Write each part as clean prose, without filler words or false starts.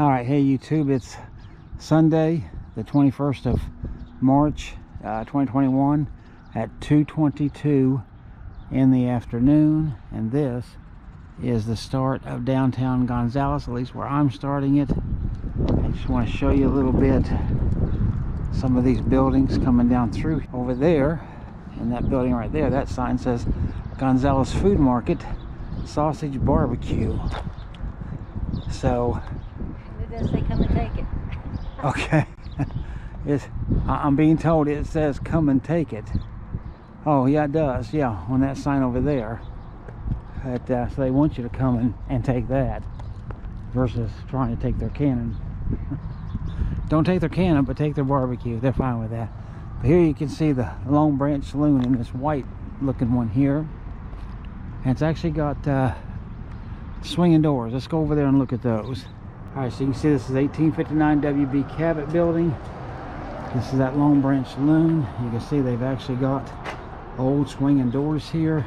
Alright, hey YouTube, it's Sunday, the 21st of March, 2021 at 2:22 in the afternoon, and this is the start of downtown Gonzales, at least where I'm starting it. I just want to show you a little bit some of these buildings coming down through. Over there, in that building right there, that sign says Gonzales Food Market, Sausage Barbecue. So it does say come and take it. Okay. I'm being told it says come and take it. Oh yeah, it does, yeah, on that sign over there. So they want you to come and take that versus trying to take their cannon. Don't take their cannon, but take their barbecue. They're fine with that. But here you can see the Long Branch Saloon in this white looking one here, and it's actually got swinging doors. Let's go over there and look at those. Alright, so you can see this is 1859 WB Cabot building. This is that Long Branch Saloon. You can see they've actually got old swinging doors here.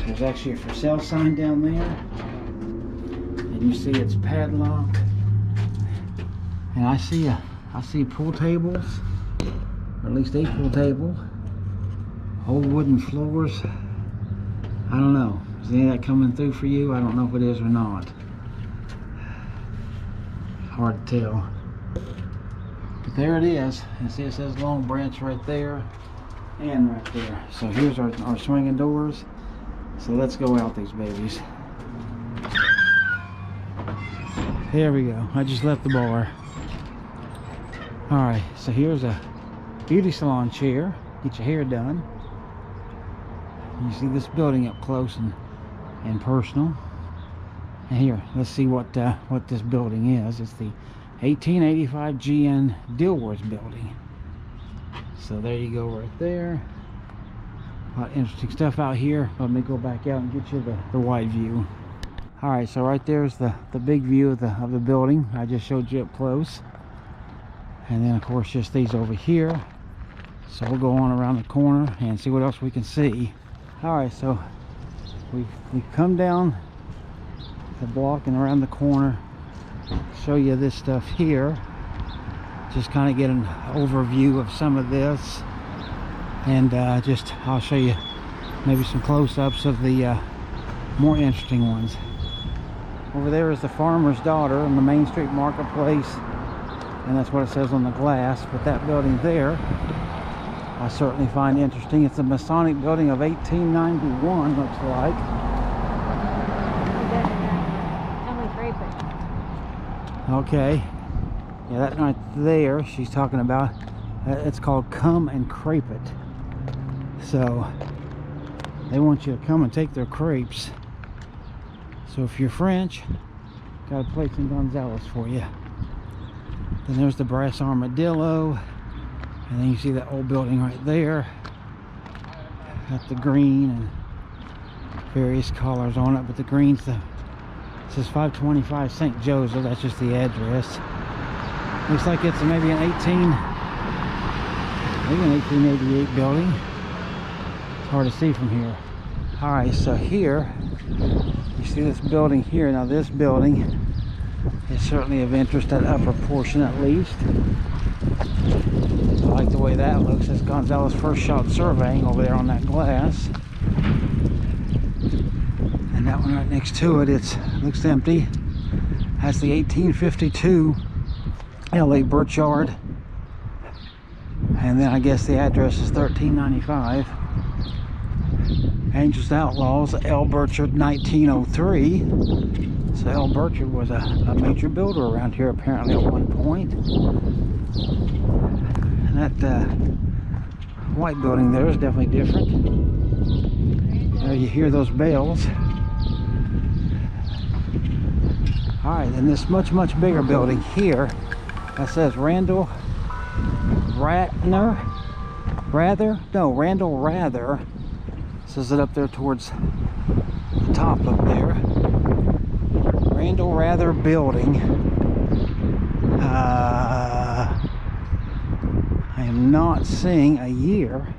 There's actually a for sale sign down there, and you see it's padlocked. And I see pool tables, or at least a pool table. Old wooden floors. I don't know. Is any of that coming through for you? I don't know if it is or not. Hard to tell. But there it is. And see, it says Long Branch right there and right there. So here's our swinging doors. So let's go out these babies. There we go. I just left the bar. Alright, so here's a beauty salon chair. Get your hair done. You see this building up close and personal. And here, let's see what this building is. It's the 1885 GN Dilworth building. So there you go right there. A lot of interesting stuff out here. Let me go back out and get you the wide view. Alright, so right there's the big view of the building. I just showed you up close. And then of course just these over here. So we'll go on around the corner and see what else we can see. Alright, so we've come down the block and around the corner. Show you this stuff here. Just kind of get an overview of some of this. And I'll show you maybe some close-ups of the more interesting ones. Over there is the Farmer's Daughter on the Main Street Marketplace, and that's what it says on the glass. But that building there, I certainly find interesting. It's a Masonic building of 1891, looks like. Okay, yeah, that right there, she's talking about. It's called Come and Crepe It. So they want you to come and take their crepes. So if you're French, got a place in Gonzales for you. Then there's the Brass Armadillo, and then you see that old building right there. Got the green and various colors on it, but the green's it says 525 St. Joseph. That's just the address. Looks like it's maybe an 1888 building. It's hard to see from here. Alright, so here you see this building here. Now this building is certainly of interest, that upper portion at least. I like the way that looks. It's Gonzales First Shot Surveying over there on that glass. And that one right next to it, it looks empty. That's the 1852 LA Birch Yard. And then I guess the address is 1395 Angels Outlaws, L. Burchard, 1903. So L. Burchard was a major builder around here apparently at one point. And that white building there is definitely different. There you hear those bells. Alright, and this much bigger building here that says Randall Rather. Says it up there towards the top up there. Randall Rather building. I am not seeing a year,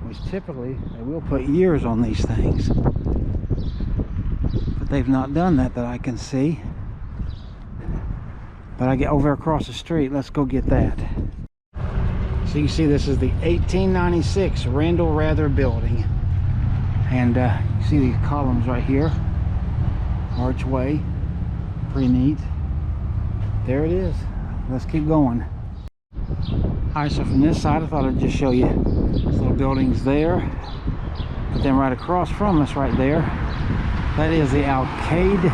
which typically they will put years on these things. But but they've not done that I can see. But I get over across the street. Let's go get that. So you see, this is the 1896 Randall Rather building, and you see these columns right here. Archway, pretty neat. There it is. Let's keep going. Alright, so from this side I thought I'd just show you these little buildings there, but then right across from us right there, that is the Arcade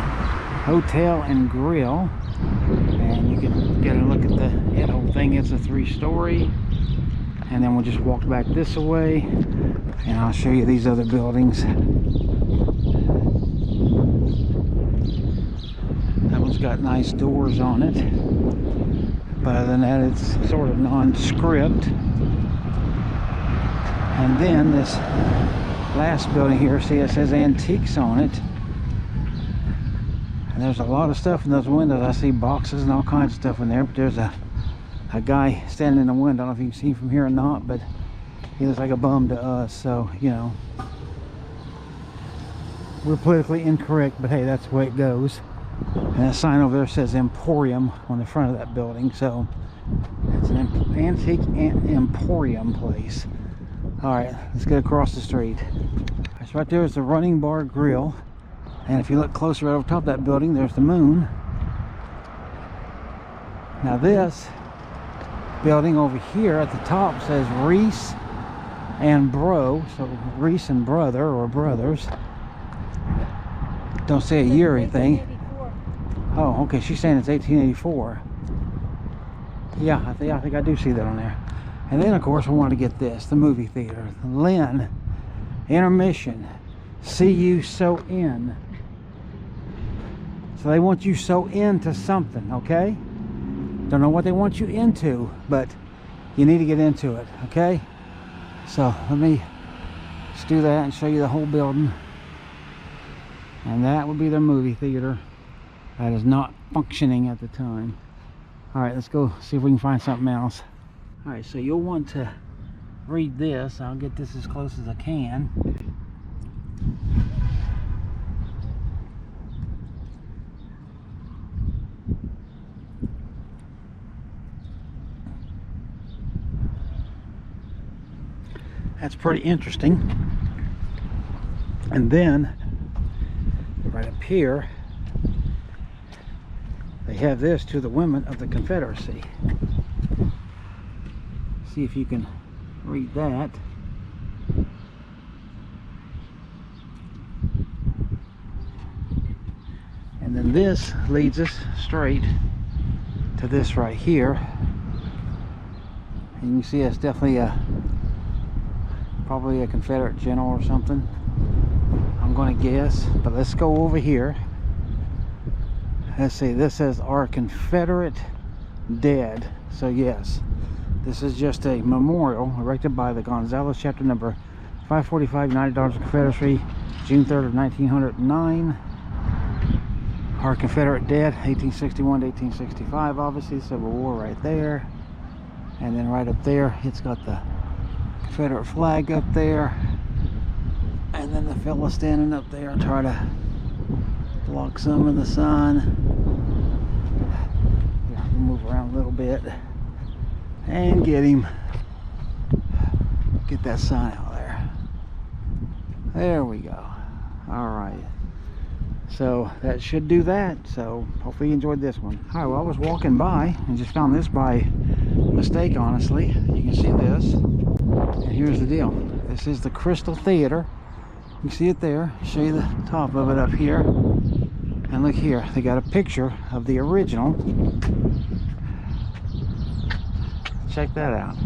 Hotel and Grill, and you can get a look at the whole thing. It's a 3-story, and then we'll just walk back this way and I'll show you these other buildings. That one's got nice doors on it, but other than that it's sort of nondescript. And then this last building here, see, it says antiques on it, and there's a lot of stuff in those windows. I see boxes and all kinds of stuff in there, but there's a guy standing in the window. I don't know if you can see him from here or not, but he looks like a bum to us, so you know, we're politically incorrect, but hey, that's the way it goes. And that sign over there says Emporium on the front of that building, so it's an antique emporium place. Alright, let's get across the street. So right there is the Running Bar Grill, and if you look closer right over top of that building, there's the moon. Now this building over here at the top says Reese and Bro, so Reese and Brother or Brothers. Don't say a year or anything. Oh, okay, she's saying it's 1884. Yeah, I think I do see that on there. And then, of course, we want to get this, the movie theater. Lynn, intermission, see you so in. So they want you so into something, okay? Don't know what they want you into, but you need to get into it, okay? So let me just do that and show you the whole building. And that would be their movie theater. That is not functioning at the time. Alright, let's go see if we can find something else. Alright, so you'll want to read this. I'll get this as close as I can. That's pretty interesting. And then right up here they have this, to the women of the Confederacy. See if you can read that. And then this leads us straight to this right here. And you can see it's definitely probably a Confederate general or something, I'm gonna guess. But let's go over here. Let's see, this says our Confederate dead. So yes, this is just a memorial erected by the Gonzales chapter number 545, United Daughters of Confederacy, June 3rd of 1909. Our Confederate dead, 1861 to 1865, obviously Civil War right there. And then right up there, it's got the Confederate flag up there. And then the fella standing up there and try to block some of the sun. Yeah, we'll move around a little bit and get him. Get that sign out there. There we go. All right. So that should do that. So hopefully you enjoyed this one. All right, well, I was walking by and just found this by mistake, honestly. You can see this. And here's the deal. This is the Crystal Theater. You see it there. I'll show you the top of it up here. And look here, they got a picture of the original. Check that out.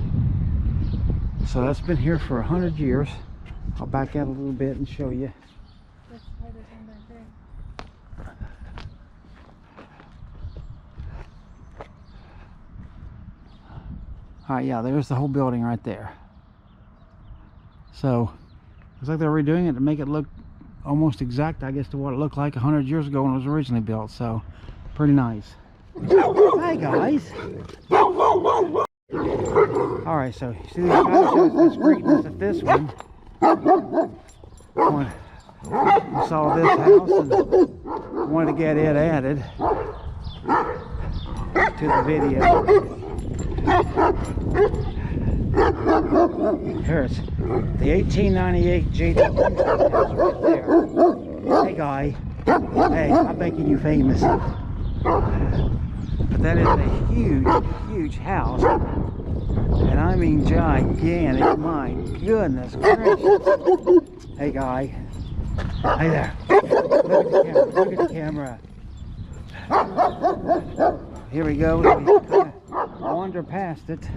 So that's been here for 100 years. I'll back out a little bit and show you. Alright, yeah, there's the whole building right there. So looks like they're redoing it to make it look almost exact, I guess, to what it looked like 100 years ago when it was originally built. So pretty nice. Hi guys. Alright, so you see these guys, let's greet us at this one. We saw this house and wanted to get it added to the video. Here's the 1898 JW house right there. Hey guy, hey, I'm making you famous. But that is a huge, huge house. And I mean gigantic, my goodness gracious. Hey guy, hey there, look at the camera. Here we go, we kind of wander past it.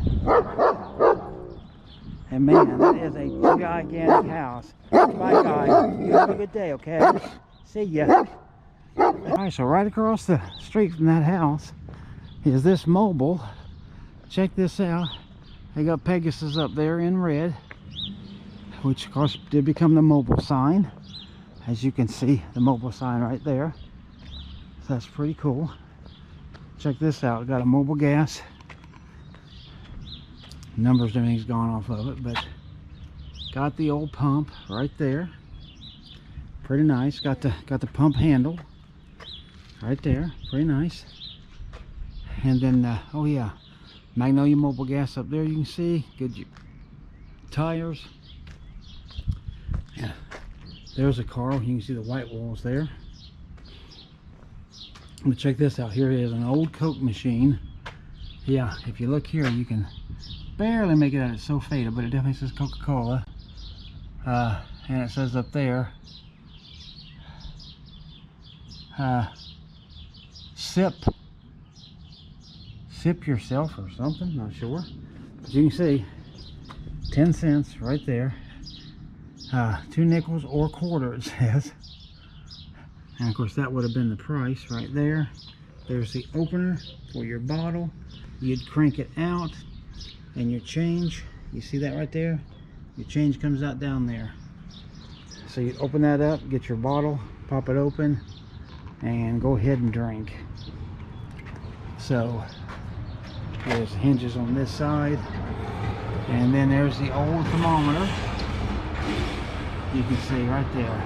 And man, that is a gigantic house. Bye guys, you have a good day, okay? See ya. Alright, so right across the street from that house is this mobile. Check this out. They got Pegasus up there in red, which of course did become the mobile sign. As you can see, the mobile sign right there. So that's pretty cool. Check this out. Got a mobile gas. Numbers, everything's gone off of it, but got the old pump right there. Pretty nice. Got the pump handle right there. Pretty nice. And then oh yeah, Magnolia Mobile gas up there. You can see good tires. Yeah, there's a car. You can see the white walls there. But check this out. Here is an old Coke machine. Yeah, if you look here, you can barely make it out. It's so faded, but it definitely says Coca-Cola. And it says up there, sip yourself or something, not sure. But you can see 10 cents right there. 2 nickels or quarter, it says. And of course that would have been the price right there. There's the opener for your bottle. You'd crank it out and your change, you see that right there? Your change comes out down there. So you open that up, get your bottle, pop it open, and go ahead and drink. So there's hinges on this side, and then there's the old thermometer. You can see right there.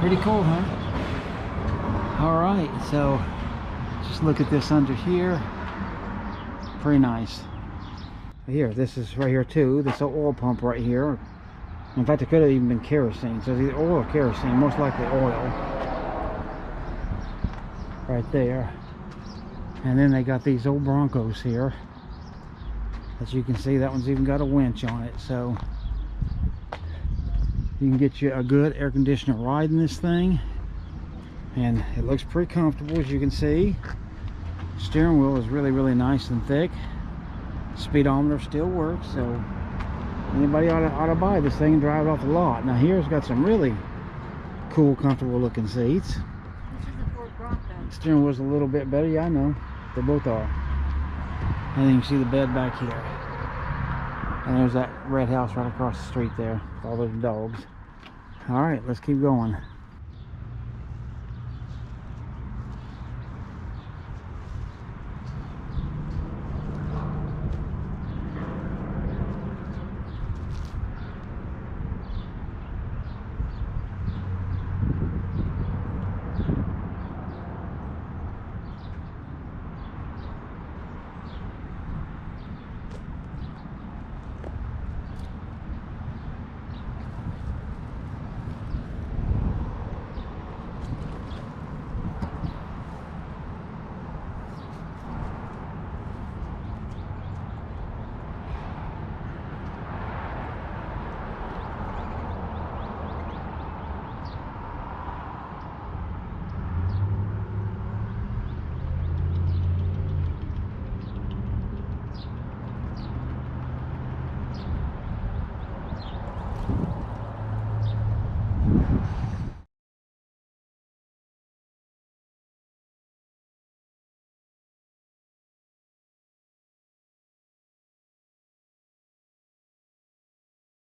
Pretty cool, huh? All right, so just look at this under here. Pretty nice. Here, this is right here too. This oil pump right here. In fact, it could have even been kerosene. So it's either oil or kerosene, most likely oil. Right there. And then they got these old Broncos here. As you can see, that one's even got a winch on it. So you can get you a good air conditioner ride in this thing. And it looks pretty comfortable, as you can see. Steering wheel is really, really nice and thick. Speedometer still works, so anybody ought to buy this thing and drive it off the lot. Now here's got some really cool, comfortable looking seats. This is a Ford Bronco. Steering wheel's a little bit better, yeah, I know. They both are. And then you can see the bed back here. And there's that red house right across the street there with all those dogs. All right, let's keep going.